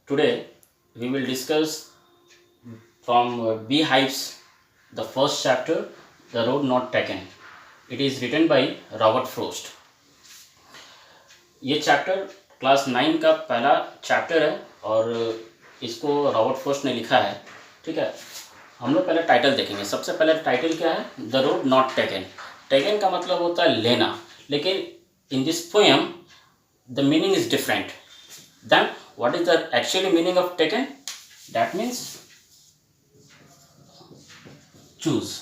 Today we will discuss from Beehives, the first chapter, The Road Not Taken. It is written by Robert Frost. ये chapter class 9 का पहला chapter है और इसको Robert frost ने लिखा है। ठीक है, हम लोग पहले टाइटल देखेंगे। सबसे पहले टाइटल क्या है? The road not taken. Taken का मतलब होता है लेना, लेकिन in this poem the meaning is different. Then what is the actually meaning of taken? That means choose.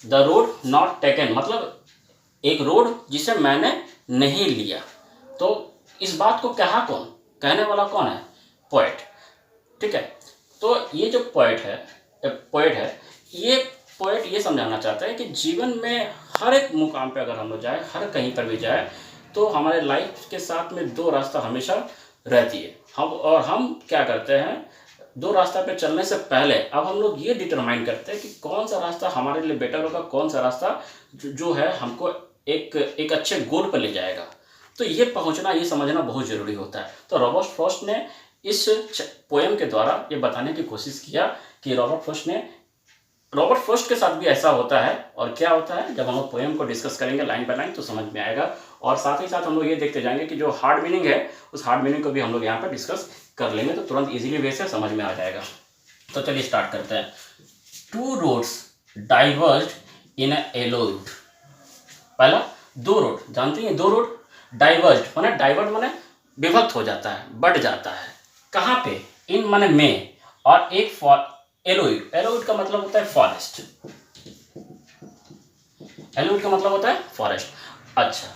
The road not taken मतलब एक रोड जिसे मैंने नहीं लिया। तो इस बात को कहा कौन? कहने वाला कौन है? पोएट। ठीक है, तो ये जो पोएट है, ये पोएट ये समझाना चाहता है कि जीवन में हर एक मुकाम पे अगर हम लोग जाए, हर कहीं पर भी जाए, तो हमारे लाइफ के साथ में दो रास्ता हमेशा रहती है। हम क्या करते हैं, दो रास्ता पे चलने से पहले अब हम लोग ये डिटरमाइन करते हैं कि कौन सा रास्ता हमारे लिए बेटर होगा, कौन सा रास्ता जो है हमको एक अच्छे गोल पर ले जाएगा। तो ये पहुंचना, ये समझना बहुत ज़रूरी होता है। तो रॉबर्ट फ्रॉस्ट ने इस पोएम के द्वारा ये बताने की कोशिश किया कि रॉबर्ट फ्रॉस्ट के साथ भी ऐसा होता है। और क्या होता है, जब हम लोग पोएम को डिस्कस करेंगे लाइन बाय लाइन तो समझ में आएगा। और साथ ही साथ हम लोग ये देखते जाएंगे कि जो हार्ड मीनिंग है, उस हार्ड मीनिंग को भी हम लोग यहाँ पर डिस्कस कर लेंगे, तो तुरंत इजीली वे से समझ में आ जाएगा। तो चलिए स्टार्ट करते हैं। टू रोड्स डाइवर्ज्ड इन अ येलो रूट। पहला, दो रोड, जानते हैं दो रोड डाइवर्ज माने, डाइवर्ट माने विभक्त हो जाता है, बढ़ जाता है। कहाँ पे? इन माने में, और एक एलोइड। एलोइड का मतलब होता है फॉरेस्ट। एलोइड का मतलब होता है फॉरेस्ट। अच्छा,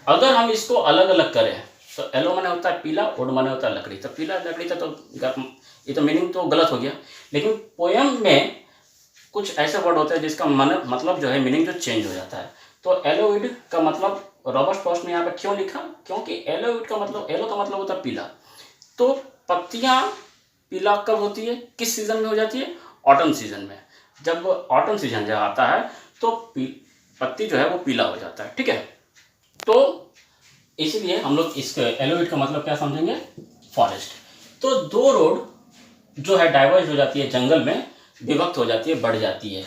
अगर हम इसको अलग अलग करें तो एलो माने होता है पीला, वुड माने होता है लकड़ी। तो पीला लकड़ी तो ये तो मीनिंग तो गलत हो गया। लेकिन पोएम में कुछ ऐसे वर्ड होते हैं जिसका मतलब जो है मीनिंग जो चेंज हो जाता है। तो एलोइड का मतलब रॉबर्ट फ्रॉस्ट ने यहाँ पे क्यों लिखा? क्योंकि एलोइड का मतलब, एलो का मतलब होता है पीला। तो पत्तियां पीला कब होती है, किस सीजन में हो जाती है? ऑटम सीजन में। जब ऑटम सीजन जब आता है तो पत्ती जो है वो पीला हो जाता है। ठीक है, तो इसलिए हम लोग इसके एलोइड का मतलब क्या समझेंगे? फॉरेस्ट। तो दो रोड जो है डाइवर्ज हो जाती है, जंगल में विभक्त हो जाती है, बढ़ जाती है।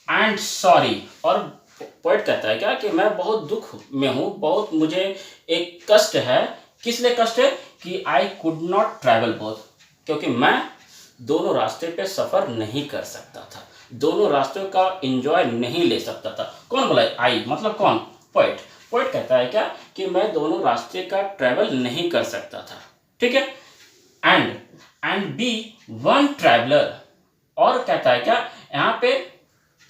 एंड सॉरी, और पोएट कहता है क्या कि मैं बहुत दुख में हूँ, बहुत मुझे एक कष्ट है। किस लिए कष्ट है? कि I could not travel both, क्योंकि मैं दोनों रास्ते पे सफ़र नहीं कर सकता था, दोनों रास्तों का एंजॉय नहीं ले सकता था। कौन बोला? आई मतलब कौन? पोएट। पोएट कहता है क्या कि मैं दोनों रास्ते का ट्रैवल नहीं कर सकता था। ठीक है, एंड बी वन ट्रैवलर। और कहता है क्या, यहाँ पे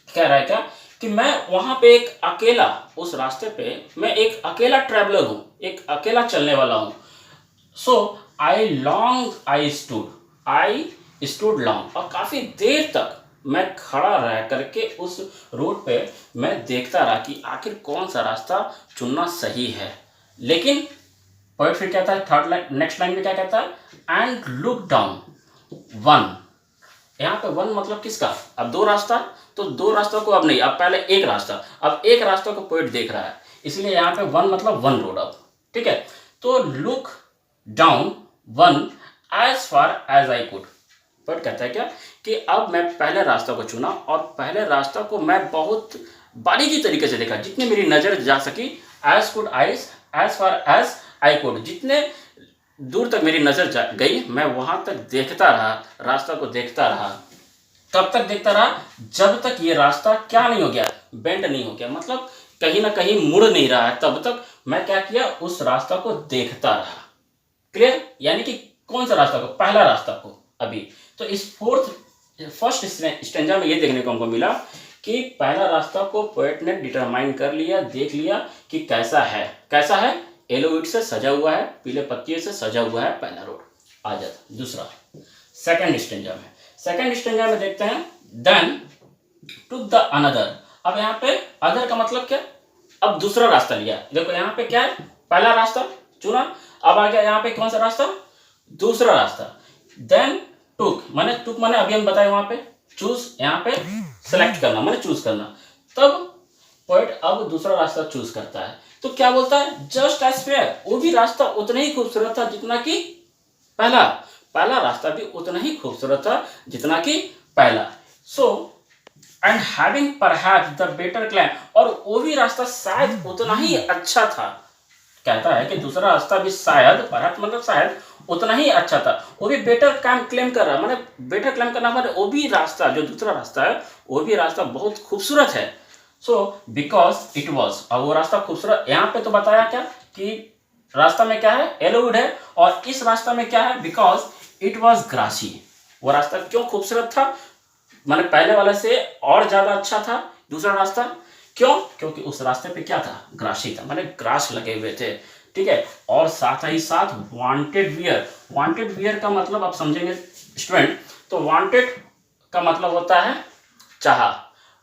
कह रहा है क्या कि मैं वहां पे एक अकेला, उस रास्ते पे मैं एक अकेला ट्रैवलर हूं, एक अकेला चलने वाला हूं। सो आई स्टूड लॉन्ग, और काफी देर तक मैं खड़ा रह करके उस रोड पे मैं देखता रहा कि आखिर कौन सा रास्ता चुनना सही है। लेकिन पोएट फिर कहता है, थर्ड लाइन, नेक्स्ट लाइन में क्या कहता है? And look down one. यहाँ पे वन मतलब किसका? अब दो रास्ता, तो दो रास्तों को अब नहीं, अब पहले एक रास्ता, अब एक रास्ता को पोएट देख रहा है, इसलिए यहाँ पे वन मतलब वन रोड अब। ठीक है, तो look down one as far as I could. Poet कहता है क्या कि अब मैं पहले रास्ता को चुना और पहले रास्ता को मैं बहुत बारीकी तरीके से देखा, जितनी मेरी नजर जा सकी। As could eyes, as far as I could, जितने दूर तक मेरी नजर गई मैं वहां तक देखता रहा, रास्ता को देखता रहा। कब तक देखता रहा? जब तक ये रास्ता क्या नहीं हो गया, बेंड नहीं हो गया, मतलब कहीं ना कहीं मुड़ नहीं रहा है, तब तक मैं क्या किया, उस रास्ता को देखता रहा। क्लियर? यानी कि कौन सा रास्ता को? पहला रास्ता को। अभी तो इस फर्स्ट स्टेंजा में ये देखने को हमको मिला कि पहला रास्ता को पोएट ने डिटरमाइन कर लिया, देख लिया कि कैसा है। कैसा है? एलोइड से सजा हुआ है, पीले पत्तियों से सजा हुआ है पहला रोड। आ जाता दूसरा, सेकंड स्टेंजा में देखते हैं, देन टुक द अनदर। अब यहाँ पे अदर का मतलब क्या? अब दूसरा रास्ता लिया। देखो यहाँ पे क्या है, पहला रास्ता चुना, अब आ गया यहाँ पे कौन सा रास्ता? दूसरा रास्ता। देन टुक माने अभी हम बताए वहां पे चूज, यहाँ पे सेलेक्ट करना माने चूज करना। तब पोएट अब दूसरा रास्ता चूज करता है। तो क्या बोलता है, जस्ट एज फेयर, वो भी रास्ता उतना ही खूबसूरत था जितना कि पहला, पहला रास्ता भी उतना ही खूबसूरत था जितना कि पहला। So and having perhaps the better climb, और वो भी रास्ता शायद उतना ही अच्छा था। कहता है कि दूसरा रास्ता भी शायद, परहैप्स मतलब शायद, उतना ही अच्छा था, वो भी बेटर क्लेम कर रहा, माने बेटर क्लेम करना माने वो भी रास्ता, जो दूसरा रास्ता है वो भी रास्ता बहुत खूबसूरत है। सो बिकॉज इट वॉज, और वो रास्ता खूबसूरत, यहाँ पे तो बताया क्या कि रास्ता में क्या है, येलोवुड है, और इस रास्ता में क्या है, बिकॉज इट वॉज ग्रासी। वो रास्ता क्यों खूबसूरत था, माने पहले वाले से और ज्यादा अच्छा था दूसरा रास्ता, क्यों, क्योंकि उस रास्ते पे क्या था, ग्रासी था, माने ग्रास लगे हुए थे, ठीक है। और साथ ही साथ वांटेड वियर, वांटेड वियर का मतलब आप समझेंगे स्टूडेंट, तो वांटेड का मतलब होता है चाहा,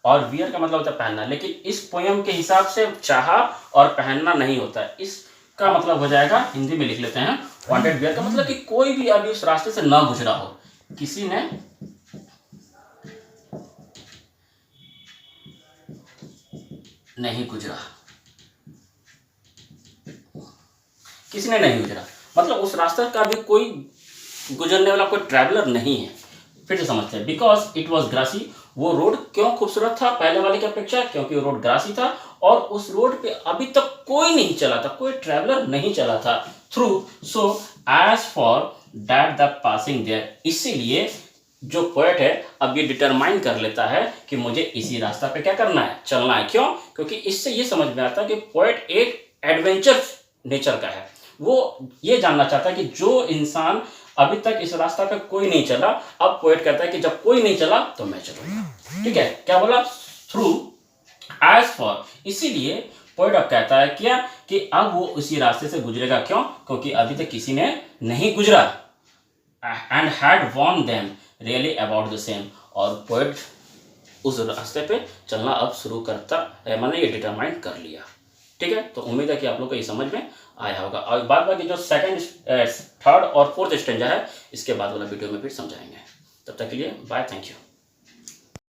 और वियर का मतलब होता है पहनना, लेकिन इस पोयम के हिसाब से चाहा और पहनना नहीं होता है। इसका मतलब हो जाएगा, हिंदी में लिख लेते हैं, वांटेड वियर का मतलब कि कोई भी अभी उस रास्ते से ना गुजरा हो, किसी ने नहीं गुजरा, किसी ने नहीं गुजरा, मतलब उस रास्ते का भी कोई गुजरने वाला कोई ट्रैवलर नहीं है। फिर से समझते हैं, बिकॉज इट वॉज ग्रासी, वो रोड क्यों खूबसूरत था पहले वाले की अपेक्षा, क्योंकि वो रोड ग्रासी था और उस रोड पे अभी तक कोई नहीं चला था, कोई ट्रैवलर नहीं चला था through. So as for that the passing there, इसीलिए जो पोएट है अब ये डिटरमाइन कर लेता है कि मुझे इसी रास्ता पे क्या करना है, चलना है। क्यों, क्योंकि इससे ये समझ में आता है कि पोएट एक एडवेंचर नेचर का है, वो ये जानना चाहता है कि जो इंसान अभी तक इस रास्ता पे कोई नहीं चला, अब पोएट कहता है कि जब कोई नहीं चला तो मैं चलूंगा, ठीक है। क्या बोला, थ्रू एज फॉर, इसीलिए पोएट अब कहता है क्या कि अब वो उसी रास्ते से गुजरेगा, क्यों, क्योंकि अभी तक किसी ने नहीं गुजरा, and had worn them really about the same, और पोएट उस रास्ते पे चलना अब शुरू करता है, मैंने ये डिटरमाइन कर लिया, ठीक है। तो उम्मीद है कि आप लोग को ये समझ में आया होगा, और बाद बाकी जो सेकंड, थर्ड और फोर्थ स्टेंजा है इसके बाद वाला वीडियो में फिर समझाएंगे। तब तक के लिए बाय, थैंक यू।